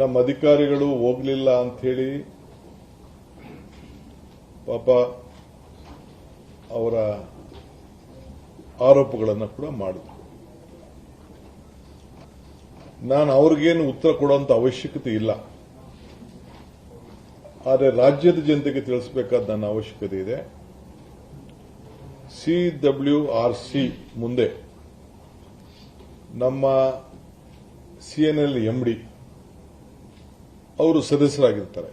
ನಮ್ಮ ಅಧಿಕಾರಿಗಳು ಹೋಗ್ಲಿಲ್ಲ ಅಂತ ಹೇಳಿ ಪಾಪ ಅವರ ಆರೋಪಗಳನ್ನು ಕೂಡ ಮಾಡಿದ್ರು. ನಾನು ಅವ್ರಿಗೇನು ಉತ್ತರ ಕೊಡುವಂತ ಅವಶ್ಯಕತೆ ಇಲ್ಲ. ಆದರೆ ರಾಜ್ಯದ ಜನತೆಗೆ ತಿಳಿಸಬೇಕಾದ ನನ್ನ ಅವಶ್ಯಕತೆ ಇದೆ. CWRC ಮುಂದೆ ನಮ್ಮ CNL MD ಅವರು ಸದಸ್ಯರಾಗಿರ್ತಾರೆ.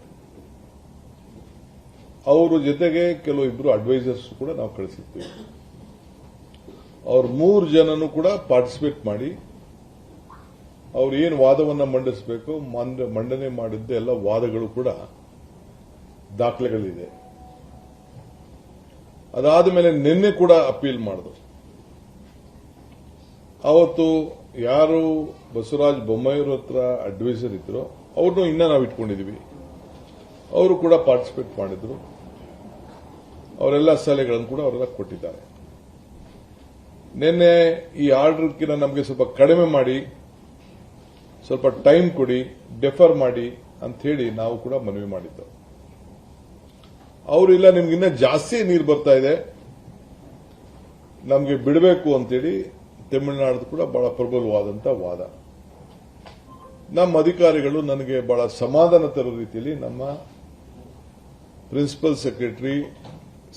ಅವರ ಜೊತೆಗೆ ಕೆಲವು ಇಬ್ಬರು ಅಡ್ವೈಸರ್ಸ್ ಕೂಡ ನಾವು ಕಳಿಸಿರ್ತೀವಿ. ಅವ್ರ 3 ಜನನು ಕೂಡ ಪಾರ್ಟಿಸಿಪೇಟ್ ಮಾಡಿ ಅವ್ರು ಏನು ವಾದವನ್ನ ಮಂಡಿಸಬೇಕು ಮಂಡನೆ ಮಾಡಿದ್ದ ಎಲ್ಲ ವಾದಗಳು ಕೂಡ ದಾಖಲೆಗಳಿದೆ. ಅದಾದ ಮೇಲೆ ನಿನ್ನೆ ಕೂಡ ಅಪೀಲ್ ಮಾಡಿದ್ರು. ಅವತ್ತು ಯಾರು ಬಸವರಾಜ ಬೊಮ್ಮಾಯಿಯವ್ರ ಹತ್ರ ಅಡ್ವೈಸರ್ ಇದ್ರು ಅವ್ರನ್ನೂ ಇನ್ನ ನಾವು ಇಟ್ಕೊಂಡಿದೀವಿ. ಅವರು ಕೂಡ ಪಾರ್ಟಿಸಿಪೇಟ್ ಮಾಡಿದ್ರು. ಅವರೆಲ್ಲ ಸಲಹೆಗಳನ್ನು ಕೂಡ ಅವರೆಲ್ಲ ಕೊಟ್ಟಿದ್ದಾರೆ. ನಿನ್ನೆ ಈ ಆರ್ಡರ್ಕಿನ ನಮಗೆ ಸ್ವಲ್ಪ ಕಡಿಮೆ ಮಾಡಿ, ಸ್ವಲ್ಪ ಟೈಮ್ ಕೊಡಿ, ಡೆಫರ್ ಮಾಡಿ ಅಂತ ಹೇಳಿ ನಾವು ಕೂಡ ಮನವಿ ಮಾಡಿದ್ದು. ಅವರು ಇಲ್ಲ, ನಿಮ್ಗೆ ಇನ್ನೂ ಜಾಸ್ತಿ ನೀರು ಬರ್ತಾ ಇದೆ, ನಮಗೆ ಬಿಡಬೇಕು ಅಂತೇಳಿ ತಮಿಳುನಾಡು ಕೂಡ ಬಹಳ ಪ್ರಬಲವಾದಂತ ವಾದ. ನಮ್ಮ ಅಧಿಕಾರಿಗಳು ನನಗೆ ಬಹಳ ಸಮಾಧಾನ ತರೋ ರೀತಿಯಲ್ಲಿ ನಮ್ಮ ಪ್ರಿನ್ಸಿಪಲ್ ಸೆಕ್ರೆಟರಿ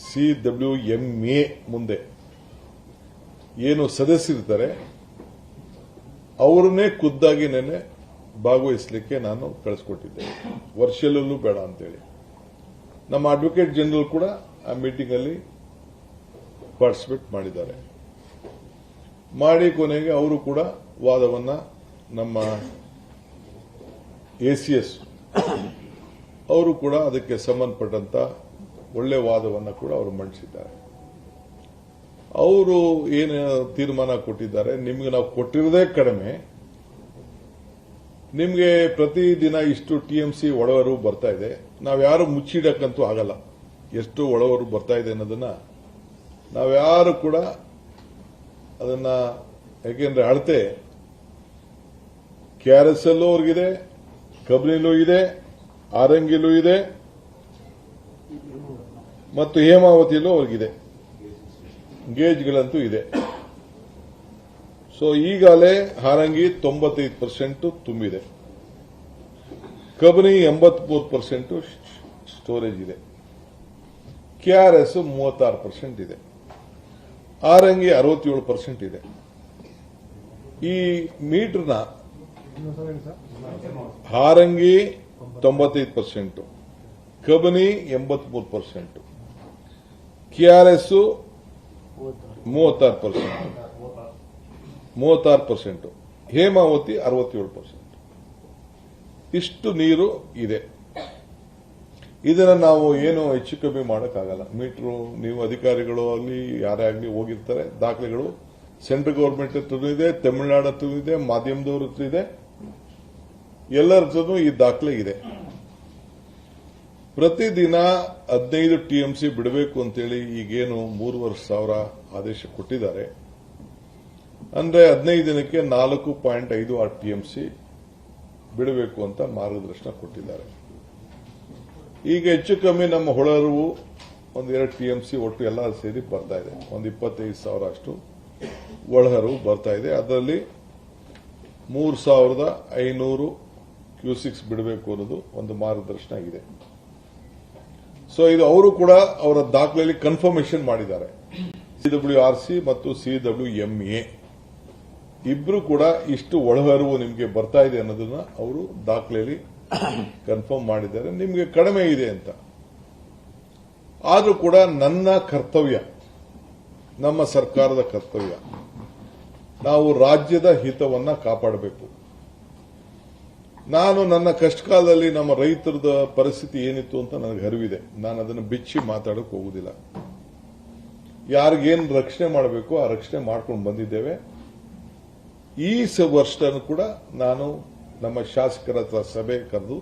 CWMA ಮುಂದೆ ಏನು ಸದಸ್ಯರಿರ್ತಾರೆ ಅವರನ್ನೇ ಖುದ್ದಾಗಿ ನೆನ್ನೆ ಭಾಗವಹಿಸಲಿಕ್ಕೆ ನಾನು ಕಳಿಸ್ಕೊಟ್ಟಿದ್ದೆ. ವರ್ಷಲ್ಲೂ ಬೇಡ ಅಂತೇಳಿ ನಮ್ಮ ಅಡ್ವೊಕೇಟ್ ಜನರಲ್ ಕೂಡ ಆ ಮೀಟಿಂಗ್ ಅಲ್ಲಿ ಪಾರ್ಟಿಸಿಪೇಟ್ ಮಾಡಿದ್ದಾರೆ. ಮಾಡಿ ಕೊನೆಗೆ ಅವರು ಕೂಡ ವಾದವನ್ನ ನಮ್ಮ ACS ಅವರು ಕೂಡ ಅದಕ್ಕೆ ಸಂಬಂಧಪಟ್ಟಂತ ಒಳ್ಳೆ ವಾದವನ್ನು ಕೂಡ ಅವರು ಮಂಡಿಸಿದ್ದಾರೆ. ಅವರು ಏನು ತೀರ್ಮಾನ ಕೊಟ್ಟಿದ್ದಾರೆ, ನಿಮ್ಗೆ ನಾವು ಕೊಟ್ಟಿರೋದೇ ಕಡಿಮೆ, ನಿಮ್ಗೆ ಪ್ರತಿದಿನ ಇಷ್ಟು TMC ಒಳಹರಿವು ಬರ್ತಾ ಇದೆ, ನಾವ್ಯಾರು ಮುಚ್ಚಿಡಕ್ಕಂತೂ ಆಗಲ್ಲ. ಎಷ್ಟು ಒಳಹರಿವು ಬರ್ತಾ ಇದೆ ಅನ್ನೋದನ್ನ ನಾವ್ಯಾರು ಕೂಡ ಅದನ್ನ, ಯಾಕೆಂದ್ರೆ ಅಳತೆ KRSಲ್ಲೂ ಅವ್ರಿಗಿದೆ, ಕಬಿನಿಲೂ ಇದೆ, ಆರಂಗಿಲೂ ಇದೆ ಮತ್ತು ಹೇಮಾವತಿಯಲ್ಲೂ ಅವ್ರಿಗಿದೆ, ಗೇಜ್ಗಳಂತೂ ಇದೆ. ಸೊ ಈಗಾಗಲೇ ಹಾರಂಗಿ 95% ತುಂಬಿದೆ, ಕಬಿನಿ 83% ಸ್ಟೋರೇಜ್ ಇದೆ, KRS 36% ಇದೆ, ಆರಂಗಿ 67% ಇದೆ. ಈ ಮೀಟರ್ನ ಹಾರಂಗಿ 95%, ಕಬಿನಿ 83%, KRS 36%, ಹೇಮಾವತಿ 67%. ಇಷ್ಟು ನೀರು ಇದೆ. ಇದನ್ನ ನಾವು ಏನು ಹೆಚ್ಚು ಕಮ್ಮಿ ಮಾಡೋಕ್ಕಾಗಲ್ಲ. ಮೀಟರ್ ನೀವು ಅಧಿಕಾರಿಗಳು ಆಗಲಿ ಯಾರೇ ಆಗಲಿ ಹೋಗಿರ್ತಾರೆ, ದಾಖಲೆಗಳು ಸೆಂಟ್ರಲ್ ಗವರ್ಮೆಂಟ್ ಹತ್ರನೂ ಇದೆ, ತಮಿಳುನಾಡು ಹತ್ರ ಇದೆ, ಮಾಧ್ಯಮದವ್ರ ಹತ್ರ ಇದೆ, ಎಲ್ಲರ ಹತ್ರನೂ ಈ ದಾಖಲೆ ಇದೆ. ಪ್ರತಿದಿನ 15 TMC ಬಿಡಬೇಕು ಅಂತೇಳಿ ಈಗೇನು 3,500 ಆದೇಶ ಕೊಟ್ಟಿದ್ದಾರೆ. ಅಂದ್ರೆ 15 ದಿನಕ್ಕೆ 4.56 TMC ಬಿಡಬೇಕು ಅಂತ ಮಾರ್ಗದರ್ಶನ ಕೊಟ್ಟಿದ್ದಾರೆ. ಈಗ ಹೆಚ್ಚು ಕಮ್ಮಿ ನಮ್ಮ ಹೊಳಹರಿವು 1-2 TMC ಒಟ್ಟು ಎಲ್ಲ ಸೇರಿ ಬರ್ತಾ ಇದೆ. 25,000 ಅಷ್ಟು ಒಳಹರಿವು ಬರ್ತಾ ಇದೆ. ಅದರಲ್ಲಿ 3,500 ಕ್ಯೂಸಿಕ್ಸ್ ಬಿಡಬೇಕು ಅನ್ನೋದು ಒಂದು ಮಾರ್ಗದರ್ಶನ ಇದೆ. ಸೊ ಇದು ಅವರು ಕೂಡ ಅವರ ದಾಖಲೆಯಲ್ಲಿ ಕನ್ಫರ್ಮೇಷನ್ ಮಾಡಿದ್ದಾರೆ. CWRC ಮತ್ತು CWMA ಇಬ್ರು ಕೂಡ ಇಷ್ಟು ಒಳಹರಿವು ನಿಮಗೆ ಬರ್ತಾ ಇದೆ ಅನ್ನೋದನ್ನ ಅವರು ದಾಖಲೆಯಲ್ಲಿ ಕನ್ಫರ್ಮ್ ಮಾಡಿದ್ದಾರೆ. ನಿಮಗೆ ಕಡಿಮೆ ಇದೆ ಅಂತ. ಆದರೂ ಕೂಡ ನನ್ನ ಕರ್ತವ್ಯ, ನಮ್ಮ ಸರ್ಕಾರದ ಕರ್ತವ್ಯ, ನಾವು ರಾಜ್ಯದ ಹಿತವನ್ನ ಕಾಪಾಡಬೇಕು. ನಾನು ನನ್ನ ಕಷ್ಟಕಾಲದಲ್ಲಿ ನಮ್ಮ ರೈತರದ ಪರಿಸ್ಥಿತಿ ಏನಿತ್ತು ಅಂತ ನನಗೆ ಅರಿವಿದೆ. ನಾನು ಅದನ್ನು ಬಿಚ್ಚಿ ಮಾತಾಡೋಕೆ ಹೋಗುದಿಲ್ಲ. ಯಾರಿಗೇನು ರಕ್ಷಣೆ ಮಾಡಬೇಕು ಆ ರಕ್ಷಣೆ ಮಾಡ್ಕೊಂಡು ಬಂದಿದ್ದೇವೆ. ಈ ವರ್ಷನೂ ಕೂಡ ನಾನು ನಮ್ಮ ಶಾಸಕರ ಹತ್ರ ಸಭೆ ಕರೆದು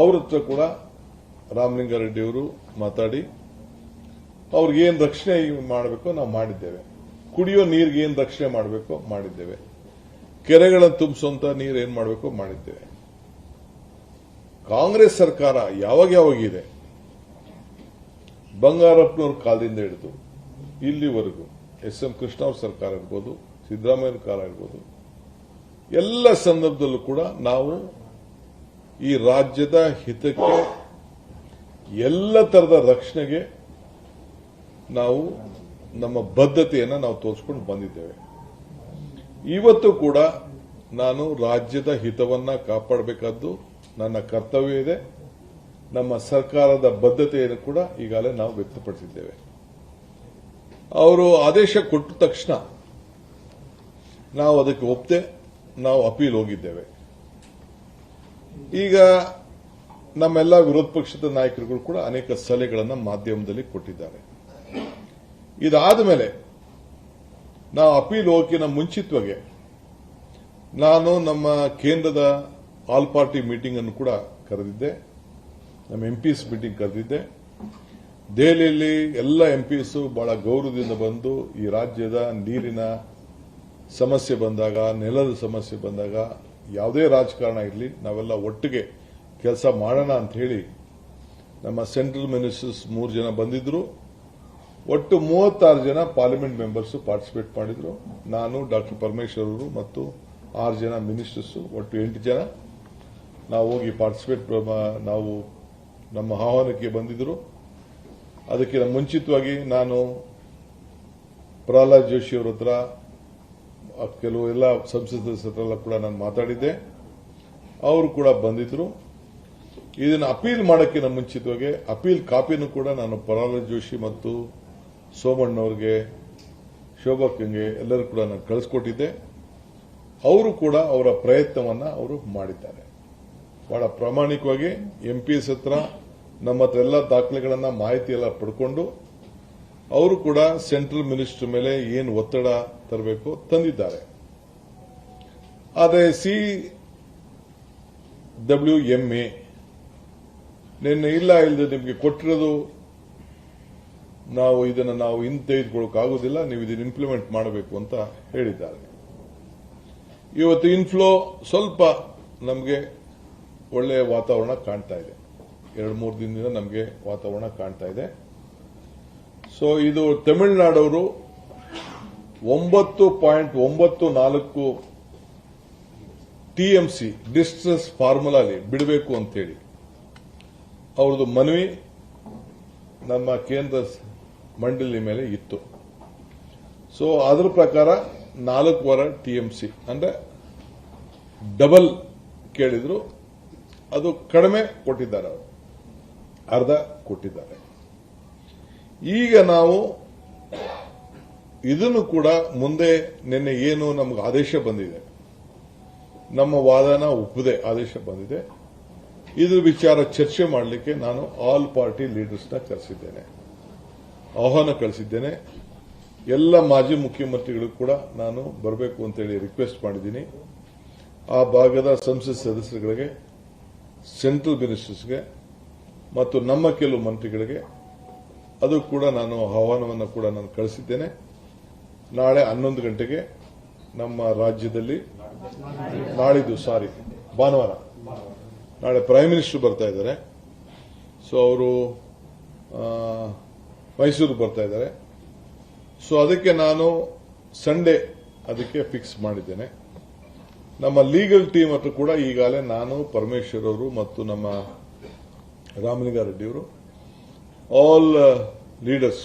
ಅವ್ರ ಹತ್ರ ಕೂಡ ರಾಮಲಿಂಗಾರೆಡ್ಡಿಯವರು ಮಾತಾಡಿ ಅವ್ರಿಗೇನು ರಕ್ಷಣೆ ಮಾಡಬೇಕೋ ನಾವು ಮಾಡಿದ್ದೇವೆ. ಕುಡಿಯೋ ನೀರಿಗೆ ಏನು ರಕ್ಷಣೆ ಮಾಡಬೇಕೋ ಮಾಡಿದ್ದೇವೆ. ಕೆರೆಗಳನ್ನು ತುಂಬಿಸುವಂತ ನೀರು ಏನ್ ಮಾಡಬೇಕೋ ಮಾಡಿದ್ದೇವೆ. ಕಾಂಗ್ರೆಸ್ ಸರ್ಕಾರ ಯಾವಾಗಿದೆ ಬಂಗಾರಪ್ಪನವ್ರ ಕಾಲದಿಂದ ಹಿಡಿದು ಇಲ್ಲಿವರೆಗೂ ಎಸ್.ಎಂ. ಕೃಷ್ಣ ಅವ್ರ ಸರ್ಕಾರ ಇರ್ಬೋದು, ಸಿದ್ದರಾಮಯ್ಯ ಕಾಲ ಇರ್ಬೋದು, ಎಲ್ಲ ಸಂದರ್ಭದಲ್ಲೂ ಕೂಡ ನಾವು ಈ ರಾಜ್ಯದ ಹಿತಕ್ಕೆ ಎಲ್ಲ ತರದ ರಕ್ಷಣೆಗೆ ನಾವು ನಮ್ಮ ಬದ್ಧತೆಯನ್ನು ನಾವು ತೋರಿಸಿಕೊಂಡು ಬಂದಿದ್ದೇವೆ. ಇವತ್ತು ಕೂಡ ನಾನು ರಾಜ್ಯದ ಹಿತವನ್ನ ಕಾಪಾಡಬೇಕಾದ್ದು ನನ್ನ ಕರ್ತವ್ಯ ಇದೆ. ನಮ್ಮ ಸರ್ಕಾರದ ಬದ್ಧತೆಯನ್ನು ಕೂಡ ಈಗಾಗಲೇ ನಾವು ವ್ಯಕ್ತಪಡಿಸಿದ್ದೇವೆ. ಅವರು ಆದೇಶ ಕೊಟ್ಟ ತಕ್ಷಣ ನಾವು ಅದಕ್ಕೆ ಒಪ್ಪದೆ ನಾವು ಅಪೀಲ್ ಹೋಗಿದ್ದೇವೆ. ಈಗ ನಮ್ಮೆಲ್ಲ ವಿರೋಧ ಪಕ್ಷದ ನಾಯಕರುಗಳು ಕೂಡ ಅನೇಕ ಸಲಹೆಗಳನ್ನು ಮಾಧ್ಯಮದಲ್ಲಿ ಕೊಟ್ಟಿದ್ದಾರೆ. ಇದಾದ ಮೇಲೆ ನಾವು ಅಪೀಲ್ ಹೋಗೋಕ್ಕಿಂತ ಮುಂಚಿತವಾಗಿ ನಾನು ನಮ್ಮ ಕೇಂದ್ರದ ಆಲ್ ಪಾರ್ಟಿ ಮೀಟಿಂಗ್ ಅನ್ನು ಕೂಡ ಕರೆದಿದ್ದೆ. ನಮ್ಮ ಎಂಪಿಸ್ ಮೀಟಿಂಗ್ ಕರೆದಿದ್ದೆ. ದೆಹಲಿಯಲ್ಲಿ ಎಲ್ಲ ಎಂಪಿಸ್ ಬಹಳ ಗೌರವದಿಂದ ಬಂದು ಈ ರಾಜ್ಯದ ನೀರಿನ ಸಮಸ್ಯೆ ಬಂದಾಗ, ನೆಲದ ಸಮಸ್ಯೆ ಬಂದಾಗ, ಯಾವುದೇ ರಾಜಕಾರಣ ಇರಲಿ ನಾವೆಲ್ಲ ಒಟ್ಟಿಗೆ ಕೆಲಸ ಮಾಡೋಣ ಅಂತ ಹೇಳಿ ನಮ್ಮ ಸೆಂಟ್ರಲ್ ಮಿನಿಸ್ಟರ್ಸ್ 3 ಜನ ಬಂದಿದ್ರು. ಒಟ್ಟು 36 ಜನ ಪಾರ್ಲಿಮೆಂಟ್ ಮೆಂಬರ್ಸ್ ಪಾರ್ಟಿಸಿಪೇಟ್ ಮಾಡಿದ್ರು. ನಾನು, ಡಾಕ್ಟರ್ ಪರಮೇಶ್ವರ್ ಅವರು ಮತ್ತು 6 ಜನ ಮಿನಿಸ್ಟರ್ಸ್, ಒಟ್ಟು 8 ಜನ ನಾವು ಹೋಗಿ ಪಾರ್ಟಿಸಿಪೇಟ್ ನಾವು ನಮ್ಮ ಆಹ್ವಾನಕ್ಕೆ ಬಂದಿದ್ರು. ಅದಕ್ಕಿಂತ ಮುಂಚಿತವಾಗಿ ನಾನು ಪ್ರಹ್ಲಾದ್ ಜೋಶಿ ಅವರ ಹತ್ರ ಕೆಲವು ಎಲ್ಲ ಸಂಸತ್ ಸದಸ್ಯರೆಲ್ಲ ಕೂಡ ನಾನು ಮಾತಾಡಿದ್ದೆ. ಅವರು ಕೂಡ ಬಂದಿದ್ರು. ಇದನ್ನು ಅಪೀಲ್ ಮಾಡೋಕ್ಕಿಂತ ಮುಂಚಿತವಾಗಿ ಅಪೀಲ್ ಕಾಪಿನೂ ಕೂಡ ನಾನು ಪ್ರಹ್ಲಾದ್ ಜೋಶಿ ಮತ್ತು ಸೋಮಣ್ಣವ್ರಿಗೆ, ಶೋಭಾಕ್ಕಂಗೆ ಎಲ್ಲರೂ ಕೂಡ ನಾನು ಕಳಿಸ್ಕೊಟ್ಟಿದ್ದೆ. ಅವರು ಕೂಡ ಅವರ ಪ್ರಯತ್ನವನ್ನ ಅವರು ಮಾಡಿದ್ದಾರೆ. ಬಹಳ ಪ್ರಾಮಾಣಿಕವಾಗಿ ಎಂಪಿಎಸ್ ಹತ್ರ ನಮ್ಮ ಹತ್ರ ಎಲ್ಲ ದಾಖಲೆಗಳನ್ನ ಮಾಹಿತಿ ಎಲ್ಲ ಪಡ್ಕೊಂಡು ಅವರು ಕೂಡ ಸೆಂಟ್ರಲ್ ಮಿನಿಸ್ಟರ್ ಮೇಲೆ ಏನು ಒತ್ತಡ ತರಬೇಕು ತಂದಿದ್ದಾರೆ. ಆದರೆ CWMA ನಿನ್ನೆ ಇಲ್ಲದೆ ನಿಮಗೆ ಕೊಟ್ಟಿರೋದು ನಾವು ಇದನ್ನು ನಾವು ಹಿಂತೆಗೆದುಕೊಳ್ಳೋಕ್ಕಾಗೋದಿಲ್ಲ, ನೀವು ಇದನ್ನು ಇಂಪ್ಲಿಮೆಂಟ್ ಮಾಡಬೇಕು ಅಂತ ಹೇಳಿದ್ದಾರೆ. ಇವತ್ತು ಇನ್ಫ್ಲೋ ಸ್ವಲ್ಪ ನಮಗೆ ಒಳ್ಳೆಯ ವಾತಾವರಣ ಕಾಣ್ತಾ ಇದೆ. 2-3 ದಿನದಿಂದ ನಮಗೆ ವಾತಾವರಣ ಕಾಣ್ತಾ ಇದೆ. ಸೊ ಇದು ತಮಿಳುನಾಡವರು 9.94 TMC ಡಿಸ್ಟ್ರೆಸ್ ಫಾರ್ಮುಲಾಲಿ ಬಿಡಬೇಕು ಅಂತೇಳಿ ಅವ್ರದ್ದು ಮನವಿ ನಮ್ಮ ಕೇಂದ್ರ ಮಂಡಳಿ ಮೇಲೆ ಇತ್ತು. ಸೊ ಅದರ ಪ್ರಕಾರ 4.25 TMC ಅಂದ್ರೆ ಡಬಲ್ ಕೇಳಿದ್ರು. ಅದು ಕಡಿಮೆ ಕೊಟ್ಟಿದ್ದಾರೆ, ಅವರು ಅರ್ಧ ಕೊಟ್ಟಿದ್ದಾರೆ. ಈಗ ನಾವು ಇದನ್ನು ಕೂಡ ಮುಂದೆ ನಿನ್ನೆ ಏನು ನಮಗೆ ಆದೇಶ ಬಂದಿದೆ, ನಮ್ಮ ವಾದನ ಒಪ್ಪದೆ ಆದೇಶ ಬಂದಿದೆ. ಇದ್ರ ವಿಚಾರ ಚರ್ಚೆ ಮಾಡಲಿಕ್ಕೆ ನಾನು ಆಲ್ ಪಾರ್ಟಿ ಲೀಡರ್ಸ್ನ ಕರೆಸಿದ್ದೇನೆ, ಆಹ್ವಾನ ಕಳಿಸಿದ್ದೇನೆ. ಎಲ್ಲ ಮಾಜಿ ಮುಖ್ಯಮಂತ್ರಿಗಳು ಕೂಡ ನಾನು ಬರಬೇಕು ಅಂತೇಳಿ ರಿಕ್ವೆಸ್ಟ್ ಮಾಡಿದ್ದೀನಿ. ಆ ಭಾಗದ ಸಂಸತ್ ಸದಸ್ಯರುಗಳಿಗೆ, ಸೆಂಟ್ರಲ್ ಮಿನಿಸ್ಟರ್ಸ್ಗೆ ಮತ್ತು ನಮ್ಮ ಕೆಲವು ಮಂತ್ರಿಗಳಿಗೆ ಅದು ಕೂಡ ನಾನು ಆಹ್ವಾನವನ್ನು ಕೂಡ ನಾನು ಕಳಿಸಿದ್ದೇನೆ. ನಾಳೆ 11 ಗಂಟೆಗೆ ನಮ್ಮ ರಾಜ್ಯದಲ್ಲಿ ಭಾನುವಾರ ನಾಳೆ ಪ್ರೈಮ್ ಮಿನಿಸ್ಟರ್ ಬರ್ತಾ ಇದ್ದಾರೆ. ಸೊ ಅವರು ಮೈಸೂರಿಗೆ ಬರ್ತಾ ಇದ್ದಾರೆ. ಸೊ ಅದಕ್ಕೆ ನಾನು ಸಂಡೇ ಅದಕ್ಕೆ ಫಿಕ್ಸ್ ಮಾಡಿದ್ದೇನೆ. ನಮ್ಮ ಲೀಗಲ್ ಟೀಮ್ ಹತ್ರ ಕೂಡ ಈಗಾಗಲೇ ನಾನು, ಪರಮೇಶ್ವರ್ ಅವರು ಮತ್ತು ನಮ್ಮ ರಾಮಲಿಂಗಾರೆಡ್ಡಿಯವರು ಆಲ್ ಲೀಡರ್ಸ್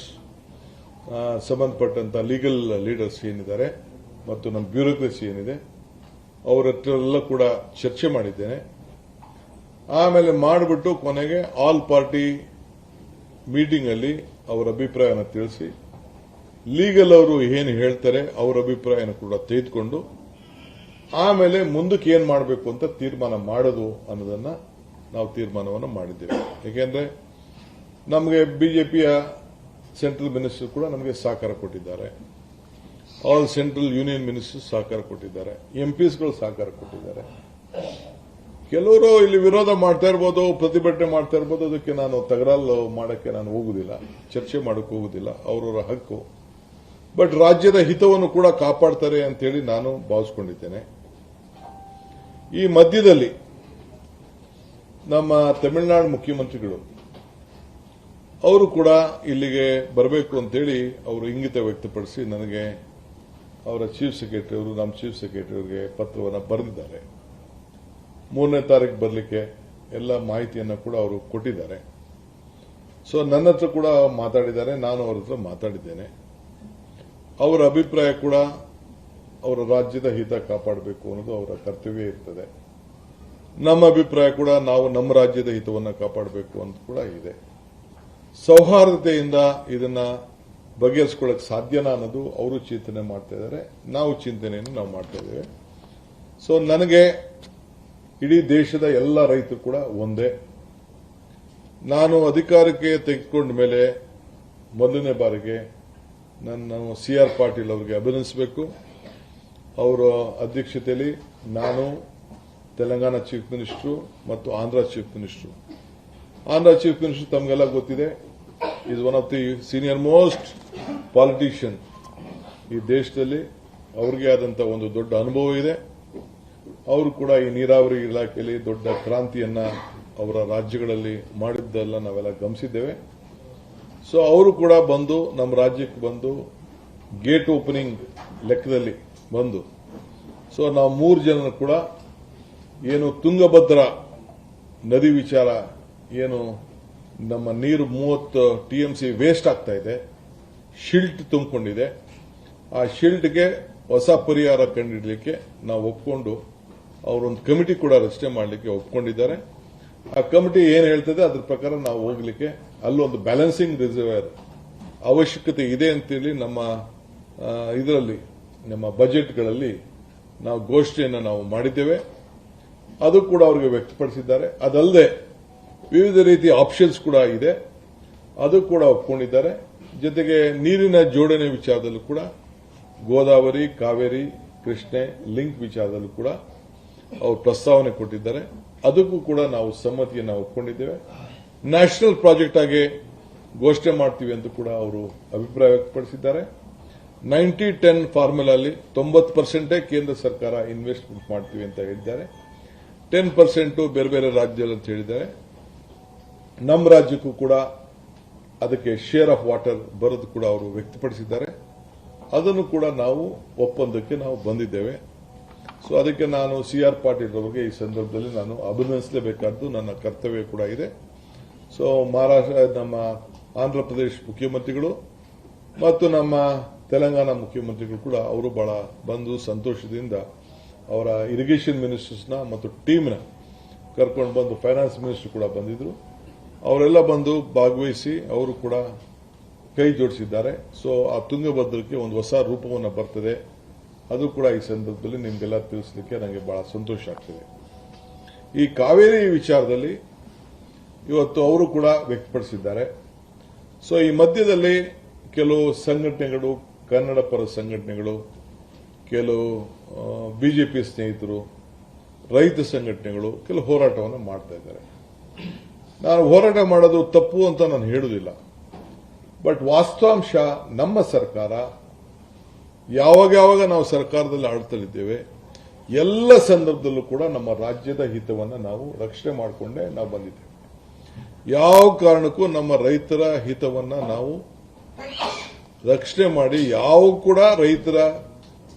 ಸಂಬಂಧಪಟ್ಟಂತ ಲೀಗಲ್ ಲೀಡರ್ಸ್ ಏನಿದ್ದಾರೆ ಮತ್ತು ನಮ್ಮ ಬ್ಯೂರೋಕ್ರಸಿ ಏನಿದೆ ಅವರ ಹತ್ರ ಎಲ್ಲ ಕೂಡ ಚರ್ಚೆ ಮಾಡಿದ್ದೇನೆ. ಆಮೇಲೆ ಮಾಡಿಬಿಟ್ಟು ಕೊನೆಗೆ ಆಲ್ ಪಾರ್ಟಿ ಮೀಟಿಂಗ್ ಅಲ್ಲಿ ಅವರ ಅಭಿಪ್ರಾಯನ ತಿಳಿಸಿ, ಲೀಗಲ್ ಅವರು ಏನು ಹೇಳ್ತಾರೆ ಅವರ ಅಭಿಪ್ರಾಯನ ಕೂಡ ತೆಗೆದುಕೊಂಡು ಆಮೇಲೆ ಮುಂದಕ್ಕೆ ಏನ್ ಮಾಡಬೇಕು ಅಂತ ತೀರ್ಮಾನ ಮಾಡೋದು ಅನ್ನೋದನ್ನ ನಾವು ತೀರ್ಮಾನವನ್ನು ಮಾಡಿದ್ದೇವೆ. ಯಾಕೆಂದ್ರೆ ನಮಗೆ ಬಿಜೆಪಿಯ ಸೆಂಟ್ರಲ್ ಮಿನಿಸ್ಟರ್ ಕೂಡ ನಮಗೆ ಸಹಕಾರ ಕೊಟ್ಟಿದ್ದಾರೆ, ಆಲ್ ಸೆಂಟ್ರಲ್ ಯೂನಿಯನ್ ಮಿನಿಸ್ಟರ್ಸ್ ಸಹಕಾರ ಕೊಟ್ಟಿದ್ದಾರೆ, ಎಂಪಿಸ್ಗಳು ಸಹಕಾರ ಕೊಟ್ಟಿದ್ದಾರೆ. ಕೆಲವರು ಇಲ್ಲಿ ವಿರೋಧ ಮಾಡ್ತಾ ಇರ್ಬೋದು, ಪ್ರತಿಭಟನೆ ಮಾಡ್ತಾ ಇರ್ಬೋದು. ಅದಕ್ಕೆ ನಾನು ತಕರಾರು ಮಾಡಕ್ಕೆ ನಾನು ಹೋಗುದಿಲ್ಲ, ಚರ್ಚೆ ಮಾಡಕ್ಕೆ ಹೋಗುದಿಲ್ಲ, ಅವರವರ ಹಕ್ಕು. ಬಟ್ ರಾಜ್ಯದ ಹಿತವನ್ನು ಕೂಡ ಕಾಪಾಡ್ತಾರೆ ಅಂತೇಳಿ ನಾನು ಭಾವಿಸಿಕೊಂಡಿದ್ದೇನೆ. ಈ ಮಧ್ಯದಲ್ಲಿ ನಮ್ಮ ತಮಿಳುನಾಡು ಮುಖ್ಯಮಂತ್ರಿಗಳು ಅವರು ಕೂಡ ಇಲ್ಲಿಗೆ ಬರಬೇಕು ಅಂತೇಳಿ ಅವರು ಇಂಗಿತ ವ್ಯಕ್ತಪಡಿಸಿ ನನಗೆ ಅವರ ಚೀಫ್ ಸೆಕ್ರೆಟರಿ ಅವರು ನಮ್ಮ ಚೀಫ್ ಸೆಕ್ರೆಟರಿ ಅವರಿಗೆ ಪತ್ರವನ್ನು ಬರೆದಿದ್ದಾರೆ. 3ನೇ ತಾರೀಕು ಬರಲಿಕ್ಕೆ ಎಲ್ಲ ಮಾಹಿತಿಯನ್ನು ಕೂಡ ಅವರು ಕೊಟ್ಟಿದ್ದಾರೆ. ಸೊ ನನ್ನ ಹತ್ರ ಕೂಡ ಮಾತಾಡಿದ್ದಾರೆ, ನಾನು ಅವರ ಹತ್ರ ಮಾತಾಡಿದ್ದೇನೆ. ಅವರ ಅಭಿಪ್ರಾಯ ಕೂಡ ಅವರ ರಾಜ್ಯದ ಹಿತ ಕಾಪಾಡಬೇಕು ಅನ್ನೋದು ಅವರ ಕರ್ತವ್ಯ ಇರ್ತದೆ. ನಮ್ಮ ಅಭಿಪ್ರಾಯ ಕೂಡ ನಾವು ನಮ್ಮ ರಾಜ್ಯದ ಹಿತವನ್ನು ಕಾಪಾಡಬೇಕು ಅಂತ ಕೂಡ ಇದೆ. ಸೌಹಾರ್ದತೆಯಿಂದ ಇದನ್ನ ಬಗೆಹರಿಸಿಕೊಳ್ಳಕ್ಕೆ ಸಾಧ್ಯನಾ ಅನ್ನೋದು ಅವರು ಚಿಂತನೆ ಮಾಡ್ತಾ ಇದ್ದಾರೆ, ನಾವು ಚಿಂತನೆಯನ್ನು ನಾವು ಮಾಡ್ತಾ ಇದ್ದೇವೆ. ಸೊ ನನಗೆ ಇಡೀ ದೇಶದ ಎಲ್ಲ ರೈತರು ಕೂಡ ಒಂದೇ. ನಾನು ಅಧಿಕಾರಕ್ಕೆ ತೆಗೆದುಕೊಂಡ ಮೇಲೆ ಮೊದಲನೇ ಬಾರಿಗೆ ನನ್ನ CR ಪಾಟೀಲ್ ಅವರಿಗೆ ಅಭಿನಂದಿಸಬೇಕು. ಅವರ ಅಧ್ಯಕ್ಷತೆಯಲ್ಲಿ ನಾನು ತೆಲಂಗಾಣ ಚೀಫ್ ಮಿನಿಸ್ಟರ್ ಮತ್ತು Andhra chief minister. Andhra chief minister ತಮಗೆಲ್ಲ ಗೊತ್ತಿದೆ, is one of the senior most politician ಈ ದೇಶದಲ್ಲಿ. ಅವರಿಗೆ ಆದಂತಹ ಒಂದು ದೊಡ್ಡ ಅನುಭವ ಇದೆ. ಅವರು ಕೂಡ ಈ ನೀರಾವರಿ ಇಲಾಖೆಯಲ್ಲಿ ದೊಡ್ಡ ಕ್ರಾಂತಿಯನ್ನ ಅವರ ರಾಜ್ಯಗಳಲ್ಲಿ ಮಾಡಿದ್ದೆಲ್ಲ ನಾವೆಲ್ಲ ಗಮನಿಸಿದ್ದೇವೆ. ಸೊ ಅವರು ಕೂಡ ಬಂದು ನಮ್ಮ ರಾಜ್ಯಕ್ಕೆ ಬಂದು ಗೇಟ್ ಓಪನಿಂಗ್ ಲೆಕ್ಕದಲ್ಲಿ ಬಂದು, ಸೊ ನಾವು 3 ಜನ ಕೂಡ ಏನು ತುಂಗಭದ್ರಾ ನದಿ ವಿಚಾರ, ಏನು ನಮ್ಮ ನೀರು 30 TMC ವೇಸ್ಟ್ ಆಗ್ತಾ ಇದೆ, ಶಿಲ್ಟ್ ತುಂಬಿಕೊಂಡಿದೆ, ಆ ಶಿಲ್ಟ್ಗೆ ಹೊಸ ಪರಿಹಾರ ಕಂಡುಹಿಡಲಿಕ್ಕೆ ನಾವು ಒಪ್ಕೊಂಡು ಅವರೊಂದು ಕಮಿಟಿ ಕೂಡ ರಚನೆ ಮಾಡಲಿಕ್ಕೆ ಒಪ್ಕೊಂಡಿದ್ದಾರೆ. ಆ ಕಮಿಟಿ ಏನು ಹೇಳ್ತದೆ ಅದ್ರ ಪ್ರಕಾರ ನಾವು ಹೋಗ್ಲಿಕ್ಕೆ ಅಲ್ಲೊಂದು ಬ್ಯಾಲೆನ್ಸಿಂಗ್ ರಿಸರ್ವೇರ್ ಅವಶ್ಯಕತೆ ಇದೆ ಅಂತೇಳಿ ನಮ್ಮ ಇದರಲ್ಲಿ ನಮ್ಮ ಬಜೆಟ್ಗಳಲ್ಲಿ ನಾವು ಘೋಷಣೆಯನ್ನು ನಾವು ಮಾಡಿದ್ದೇವೆ. ಅದು ಕೂಡ ಅವರಿಗೆ ವ್ಯಕ್ತಪಡಿಸಿದ್ದಾರೆ. ಅದಲ್ಲದೆ ವಿವಿಧ ರೀತಿಯ ಆಪ್ಷನ್ಸ್ ಕೂಡ ಇದೆ, ಅದು ಕೂಡ ಒಪ್ಕೊಂಡಿದ್ದಾರೆ. ಜೊತೆಗೆ ನೀರಿನ ಜೋಡಣೆ ವಿಚಾರದಲ್ಲೂ ಕೂಡ ಗೋದಾವರಿ, ಕಾವೇರಿ, ಕೃಷ್ಣೆ ಲಿಂಕ್ ವಿಚಾರದಲ್ಲೂ ಕೂಡ ಅವರು ಪ್ರಸ್ತಾವನೆ ಕೊಟ್ಟಿದ್ದಾರೆ. ಅದಕ್ಕೂ ಕೂಡ ನಾವು ಸಮ್ಮತಿಯನ್ನು ಒಪ್ಕೊಂಡಿದ್ದೇವೆ. ನ್ಯಾಷನಲ್ ಪ್ರಾಜೆಕ್ಟ್ ಆಗಿ ಘೋಷಣೆ ಮಾಡ್ತೀವಿ ಅಂತ ಕೂಡ ಅವರು ಅಭಿಪ್ರಾಯ ವ್ಯಕ್ತಪಡಿಸಿದ್ದಾರೆ. 90-10 ಫಾರ್ಮುಲಾಲ್ಲಿ 90% ಕೇಂದ್ರ ಸರ್ಕಾರ ಇನ್ವೆಸ್ಟ್ಮೆಂಟ್ ಮಾಡ್ತೀವಿ ಅಂತ ಹೇಳಿದ್ದಾರೆ, 10% ಬೇರೆ ಬೇರೆ ರಾಜ್ಯದಲ್ಲಿ ಅಂತ ಹೇಳಿದ್ದಾರೆ. ನಮ್ಮ ರಾಜ್ಯಕ್ಕೂ ಕೂಡ ಅದಕ್ಕೆ ಶೇರ್ ಆಫ್ ವಾಟರ್ ಬರೋದು ಕೂಡ ಅವರು ವ್ಯಕ್ತಪಡಿಸಿದ್ದಾರೆ. ಅದನ್ನು ಕೂಡ ನಾವು ಒಪ್ಪಂದಕ್ಕೆ ನಾವು ಬಂದಿದ್ದೇವೆ. ಸೊ ಅದಕ್ಕೆ ನಾನು CR ಪಾಟೀಲ್ ಅವರಿಗೆ ಈ ಸಂದರ್ಭದಲ್ಲಿ ನಾನು ಅಭಿನಂದಿಸಲೇಬೇಕಾದ್ದು ನನ್ನ ಕರ್ತವ್ಯ ಕೂಡ ಇದೆ. ಸೊ ಮಹಾರಾಷ್ಟ್ರ, ನಮ್ಮ ಆಂಧ್ರ ಪ್ರದೇಶ ಮುಖ್ಯಮಂತ್ರಿಗಳು ಮತ್ತು ನಮ್ಮ ತೆಲಂಗಾಣ ಮುಖ್ಯಮಂತ್ರಿಗಳು ಕೂಡ ಅವರು ಬಹಳ ಬಂದು ಸಂತೋಷದಿಂದ ಅವರ ಇರಿಗೇಷನ್ ಮಿನಿಸ್ಟರ್ಸ್ನ ಮತ್ತು ಟೀಮ್ನ ಕರ್ಕೊಂಡು ಬಂದು, ಫೈನಾನ್ಸ್ ಮಿನಿಸ್ಟರ್ ಕೂಡ ಬಂದಿದ್ರು, ಅವರೆಲ್ಲ ಬಂದು ಭಾಗವಹಿಸಿ ಅವರು ಕೂಡ ಕೈ ಜೋಡಿಸಿದ್ದಾರೆ. ಸೊ ಆ ತುಂಗಭದ್ರಕ್ಕೆ ಒಂದು ಹೊಸ ರೂಪವನ್ನು ಬರ್ತದೆ. ಅದು ಕೂಡ ಈ ಸಂದರ್ಭದಲ್ಲಿ ನಿಮಗೆಲ್ಲ ತಿಳಿಸಲಿಕ್ಕೆ ನನಗೆ ಬಹಳ ಸಂತೋಷ ಆಗ್ತಿದೆ. ಈ ಕಾವೇರಿ ವಿಚಾರದಲ್ಲಿ ಇವತ್ತು ಅವರು ಕೂಡ ವ್ಯಕ್ತಪಡಿಸಿದ್ದಾರೆ. ಸೊ ಈ ಮಧ್ಯದಲ್ಲಿ ಕೆಲವು ಸಂಘಟನೆಗಳು, ಕನ್ನಡ ಪರ ಸಂಘಟನೆಗಳು, ಕೆಲವು ಬಿಜೆಪಿ ಸ್ನೇಹಿತರು, ರೈತ ಸಂಘಟನೆಗಳು ಕೆಲವು ಹೋರಾಟವನ್ನು ಮಾಡ್ತಾ ಇದ್ದಾರೆ. ನಾನು ಹೋರಾಟ ಮಾಡೋದು ತಪ್ಪು ಅಂತ ನಾನು ಹೇಳುವುದಿಲ್ಲ. ಬಟ್ ವಾಸ್ತವಾಂಶ ನಮ್ಮ ಸರ್ಕಾರ ಯಾವಾಗ ನಾವು ಸರ್ಕಾರದಲ್ಲಿ ಆಳ್ತಲಿದ್ದೇವೆ, ಎಲ್ಲ ಸಂದರ್ಭದಲ್ಲೂ ಕೂಡ ನಮ್ಮ ರಾಜ್ಯದ ಹಿತವನ್ನು ನಾವು ರಕ್ಷಣೆ ಮಾಡಿಕೊಂಡೇ ನಾವು ಬಂದಿದ್ದೇವೆ. ಯಾವ ಕಾರಣಕ್ಕೂ ನಮ್ಮ ರೈತರ ಹಿತವನ್ನು ನಾವು ರಕ್ಷಣೆ ಮಾಡಿ ಯಾವ ಕೂಡ ರೈತರ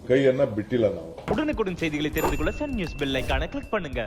கையெல்லாம் ಬಿಟ್ಟಿಲ್ಲ ನಾವು. உடனுக்குடன் செய்திகளை தெரிந்து கொள்ள சன் நியூஸ் பெல் ஐகானை கிளிக் பண்ணுங்க.